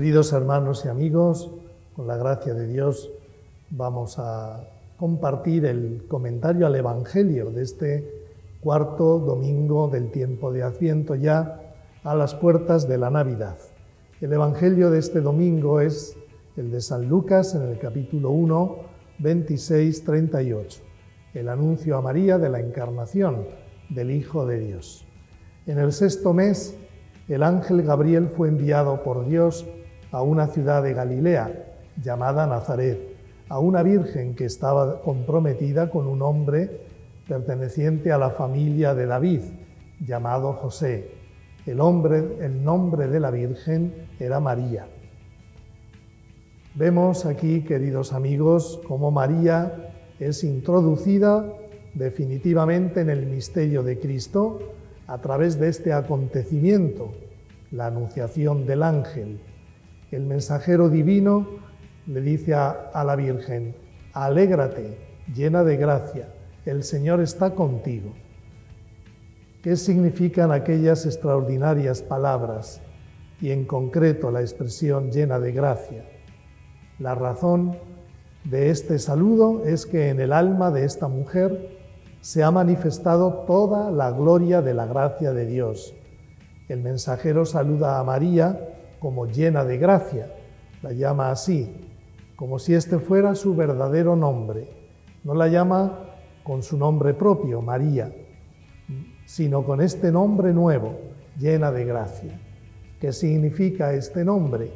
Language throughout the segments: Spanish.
Queridos hermanos y amigos, con la gracia de Dios vamos a compartir el comentario al Evangelio de este cuarto domingo del tiempo de Adviento, ya a las puertas de la Navidad. El Evangelio de este domingo es el de San Lucas en el capítulo 1, 26-38, el anuncio a María de la encarnación del Hijo de Dios. En el sexto mes, el ángel Gabriel fue enviado por Dios a una ciudad de Galilea llamada Nazaret, a una virgen que estaba comprometida con un hombre perteneciente a la familia de David, llamado José. El nombre de la virgen era María. Vemos aquí, queridos amigos, cómo María es introducida definitivamente en el misterio de Cristo a través de este acontecimiento, la anunciación del ángel. El mensajero divino le dice a la Virgen: alégrate, llena de gracia, el Señor está contigo. ¿Qué significan aquellas extraordinarias palabras y en concreto la expresión llena de gracia? La razón de este saludo es que en el alma de esta mujer se ha manifestado toda la gloria de la gracia de Dios. El mensajero saluda a María como llena de gracia, la llama así, como si este fuera su verdadero nombre. No la llama con su nombre propio, María, sino con este nombre nuevo, llena de gracia. ¿Qué significa este nombre?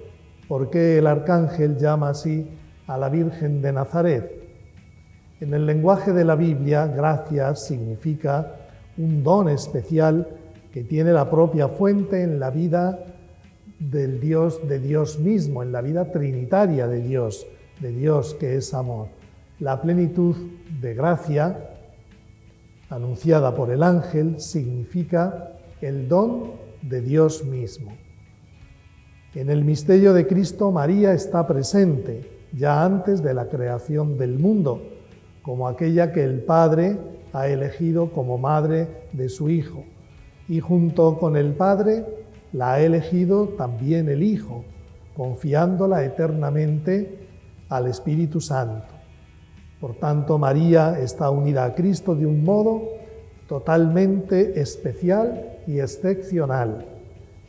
¿Por qué el arcángel llama así a la Virgen de Nazaret? En el lenguaje de la Biblia, gracia significa un don especial que tiene la propia fuente en la vida de Dios mismo, en la vida trinitaria de Dios que es amor. La plenitud de gracia, anunciada por el ángel, significa el don de Dios mismo. En el misterio de Cristo, María está presente ya antes de la creación del mundo, como aquella que el Padre ha elegido como madre de su Hijo. Y junto con el Padre la ha elegido también el Hijo, confiándola eternamente al Espíritu Santo. Por tanto, María está unida a Cristo de un modo totalmente especial y excepcional,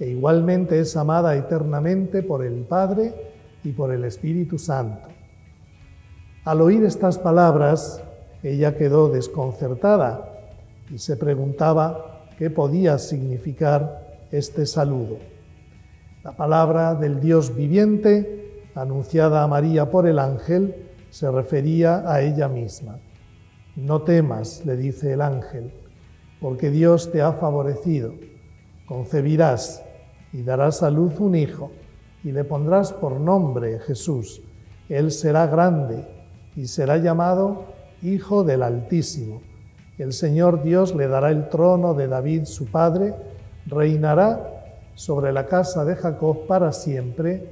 e igualmente es amada eternamente por el Padre y por el Espíritu Santo. Al oír estas palabras, ella quedó desconcertada y se preguntaba qué podía significar este saludo. La palabra del Dios viviente, anunciada a María por el ángel, se refería a ella misma. No temas, le dice el ángel, porque Dios te ha favorecido. Concebirás y darás a luz un hijo, y le pondrás por nombre Jesús. Él será grande y será llamado Hijo del Altísimo. El Señor Dios le dará el trono de David, su padre, reinará sobre la casa de Jacob para siempre,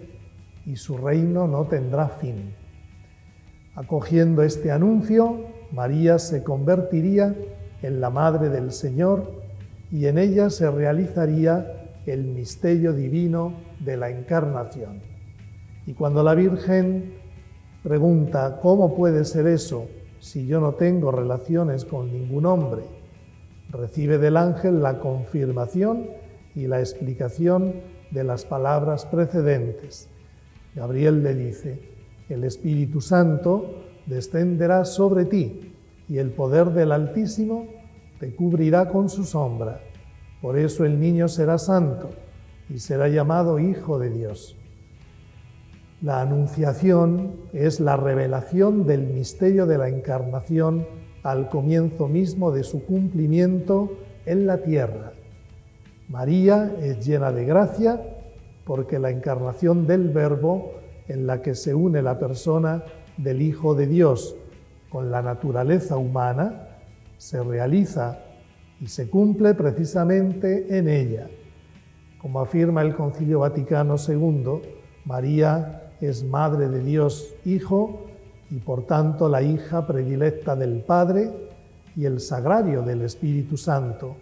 y su reino no tendrá fin. Acogiendo este anuncio, María se convertiría en la madre del Señor y en ella se realizaría el misterio divino de la encarnación. Y cuando la Virgen pregunta: ¿cómo puede ser eso si yo no tengo relaciones con ningún hombre?, recibe del ángel la confirmación y la explicación de las palabras precedentes. Gabriel le dice: el Espíritu Santo descenderá sobre ti y el poder del Altísimo te cubrirá con su sombra. Por eso el niño será santo y será llamado Hijo de Dios. La anunciación es la revelación del misterio de la encarnación al comienzo mismo de su cumplimiento en la tierra. María es llena de gracia porque la encarnación del Verbo, en la que se une la persona del Hijo de Dios con la naturaleza humana, se realiza y se cumple precisamente en ella. Como afirma el Concilio Vaticano II, María es Madre de Dios Hijo y por tanto la hija predilecta del Padre y el sagrario del Espíritu Santo.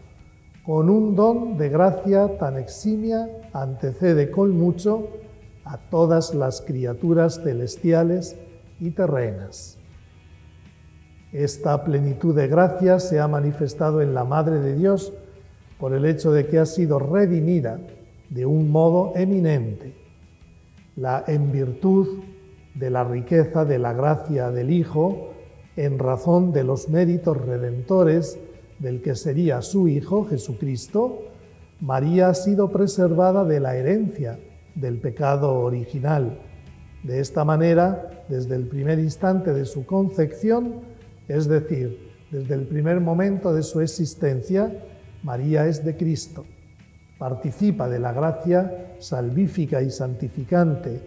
Con un don de gracia tan eximia, antecede con mucho a todas las criaturas celestiales y terrenas. Esta plenitud de gracia se ha manifestado en la Madre de Dios por el hecho de que ha sido redimida de un modo eminente, en virtud de la riqueza de la gracia del Hijo, en razón de los méritos redentores del que sería su Hijo, Jesucristo. María ha sido preservada de la herencia del pecado original. De esta manera, desde el primer instante de su concepción, es decir, desde el primer momento de su existencia, María es de Cristo. Participa de la gracia salvífica y santificante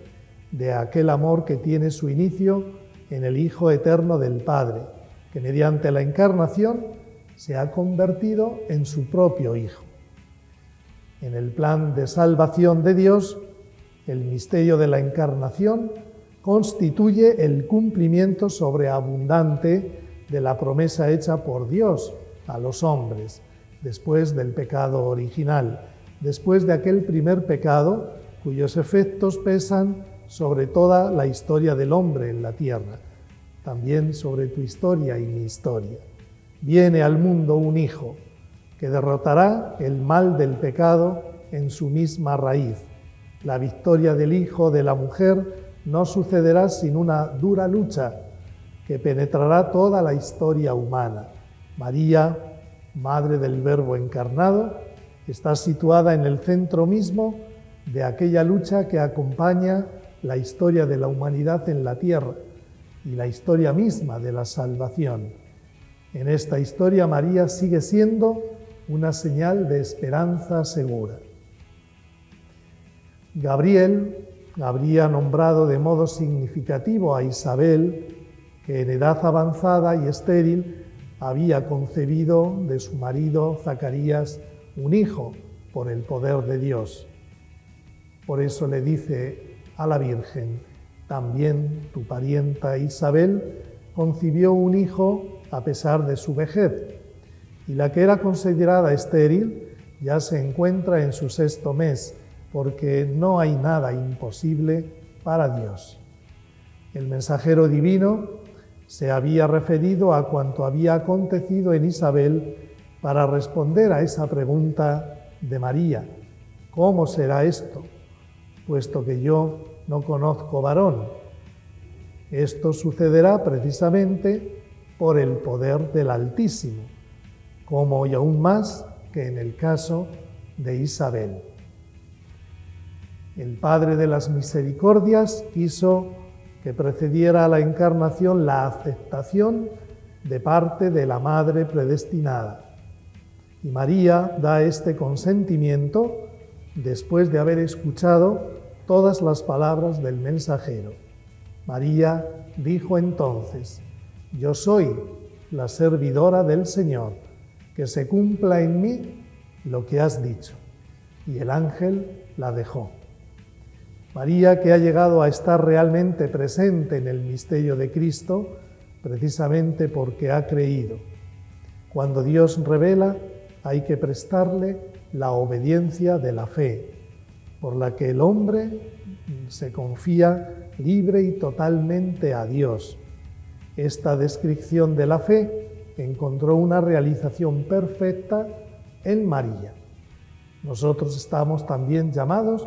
de aquel amor que tiene su inicio en el Hijo eterno del Padre, que mediante la encarnación se ha convertido en su propio Hijo. En el plan de salvación de Dios, el misterio de la encarnación constituye el cumplimiento sobreabundante de la promesa hecha por Dios a los hombres después del pecado original, después de aquel primer pecado cuyos efectos pesan sobre toda la historia del hombre en la tierra, también sobre tu historia y mi historia. Viene al mundo un Hijo que derrotará el mal del pecado en su misma raíz. La victoria del Hijo de la mujer no sucederá sin una dura lucha que penetrará toda la historia humana. María, Madre del Verbo encarnado, está situada en el centro mismo de aquella lucha que acompaña la historia de la humanidad en la tierra y la historia misma de la salvación. En esta historia María sigue siendo una señal de esperanza segura. Gabriel habría nombrado de modo significativo a Isabel, que en edad avanzada y estéril había concebido de su marido Zacarías un hijo por el poder de Dios. Por eso le dice a la Virgen: también tu parienta Isabel concibió un hijo a pesar de su vejez, y la que era considerada estéril ya se encuentra en su 6º mes, porque no hay nada imposible para Dios. El mensajero divino se había referido a cuanto había acontecido en Isabel para responder a esa pregunta de María: ¿cómo será esto, puesto que yo no conozco varón? Esto sucederá precisamente por el poder del Altísimo, como y aún más que en el caso de Isabel. El Padre de las Misericordias quiso que precediera a la encarnación la aceptación de parte de la Madre predestinada. Y María da este consentimiento después de haber escuchado todas las palabras del mensajero. María dijo entonces: yo soy la servidora del Señor, que se cumpla en mí lo que has dicho. Y el ángel la dejó. María, que ha llegado a estar realmente presente en el misterio de Cristo, precisamente porque ha creído. Cuando Dios revela, hay que prestarle la obediencia de la fe, por la que el hombre se confía libre y totalmente a Dios. Esta descripción de la fe encontró una realización perfecta en María. Nosotros estamos también llamados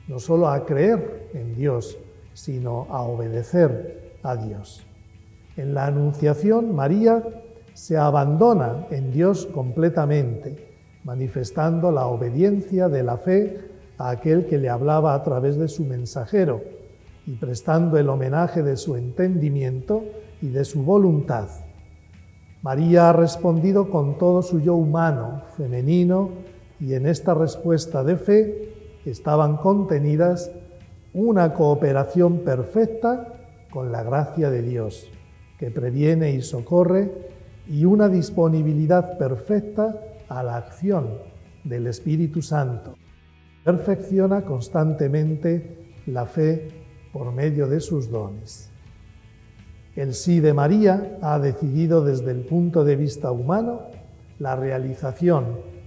no solo a creer en Dios, sino a obedecer a Dios. En la Anunciación, María se abandona en Dios completamente, manifestando la obediencia de la fe a aquel que le hablaba a través de su mensajero y prestando el homenaje de su entendimiento y de su voluntad. María ha respondido con todo su yo humano, femenino, y en esta respuesta de fe estaban contenidas una cooperación perfecta con la gracia de Dios, que previene y socorre, y una disponibilidad perfecta a la acción del Espíritu Santo. Perfecciona constantemente la fe por medio de sus dones. El sí de María ha decidido desde el punto de vista humano la realización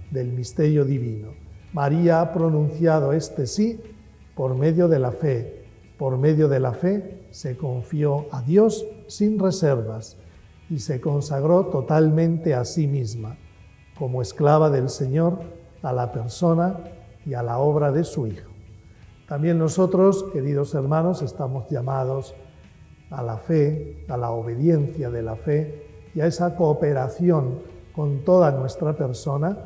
del misterio divino. María ha pronunciado este sí por medio de la fe. Por medio de la fe se confió a Dios sin reservas y se consagró totalmente a sí misma, como esclava del Señor, a la persona y a la obra de su Hijo. También nosotros, queridos hermanos, estamos llamados a la fe, a la obediencia de la fe y a esa cooperación con toda nuestra persona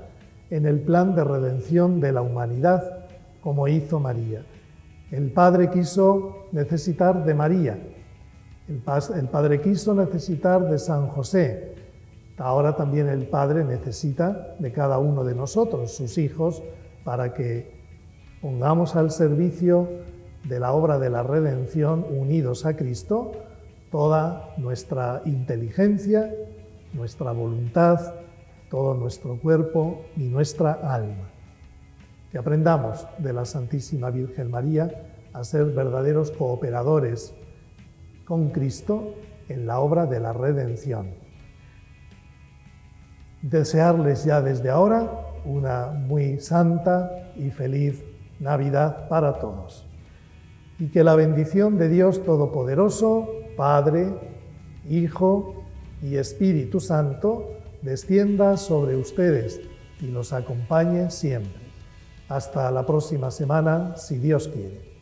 en el plan de redención de la humanidad, como hizo María. El Padre quiso necesitar de María, el Padre quiso necesitar de San José. Ahora también el Padre necesita de cada uno de nosotros, sus hijos, para que pongamos al servicio de la obra de la redención, unidos a Cristo, toda nuestra inteligencia, nuestra voluntad, todo nuestro cuerpo y nuestra alma. Que aprendamos de la Santísima Virgen María a ser verdaderos cooperadores con Cristo en la obra de la redención. Desearles ya desde ahora una muy santa y feliz Navidad para todos. Y que la bendición de Dios Todopoderoso, Padre, Hijo y Espíritu Santo, descienda sobre ustedes y los acompañe siempre. Hasta la próxima semana, si Dios quiere.